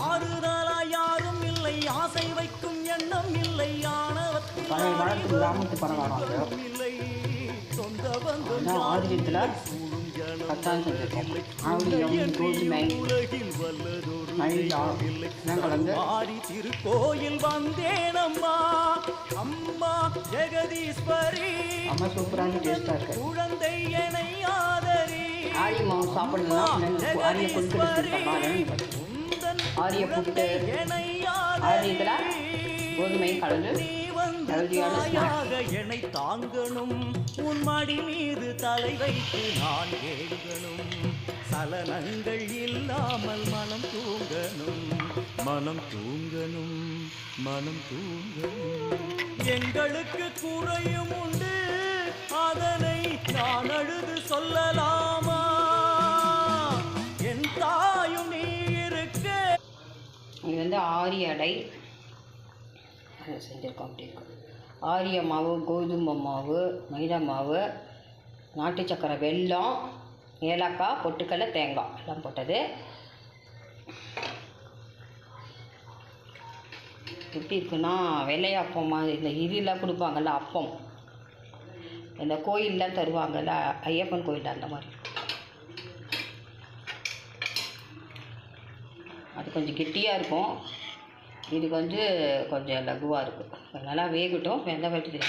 ஆறுதலா யாரும் இல்லை, ஆசை வைக்கும் எண்ணம் இல்லை, ஆணவத்தில் பழைய காலத்து கிராமத்து பரவாயில்ல இல்லை, சொந்த பந்தம் ஆதிக்கத்தில் கச்சாயம் செஞ்சுருக்கோம். ஆவியம் கோதுமை மைதா எல்லாம் கலந்து ஆடி திருக்கோயில் வந்தேனம்மா அம்மா ஜெகதீஸ்வரி. அம்மா சூப்பரான டேஸ்ட்டாக இருக்குது. குழந்தை என்னை ஆதரி. ஆரிய மாவு சாப்பிடலாம். ஆரிய பொருட்கள் ஆரிய புட்டு ஆரியத்தில் கோதுமை கலந்து என்னை தாங்கணும், உன் மடி மீது தலை வைத்து நான் ஏங்கணும், சலனங்கள் இல்லாமல் மனம் தூங்கணும், மனம் தூங்கணும், மனம் தூங்கணும். எங்களுக்கு குறையும் உண்டு, அதனை நான் அழுது சொல்லலாமா? என் தாயும் நீ இருக்க. இது வந்து ஆரிய அடை செஞ்சுருக்கோம். அப்படி இருக்கும். ஆரிய மாவு, கோதுமை மாவு, மைதா மாவு, நாட்டு சக்கரை, வெல்லம், ஏலக்காய், பொட்டுக்கடலை, தேங்காய் எல்லாம் போட்டது. எப்படி இருக்குன்னா வெள்ளையாப்பம் மாதிரி இந்த இதெல்லாம் கொடுப்பாங்கள்ல அப்பம், இந்த கோயிலெலாம் தருவாங்கள்ல ஐயப்பன் கோயில் அந்த மாதிரி. அது கொஞ்சம் கெட்டியாக இருக்கும், இது கொஞ்சம் லகுவாக இருக்கும். நல்லா வேகட்டும். வெந்த வெட்டி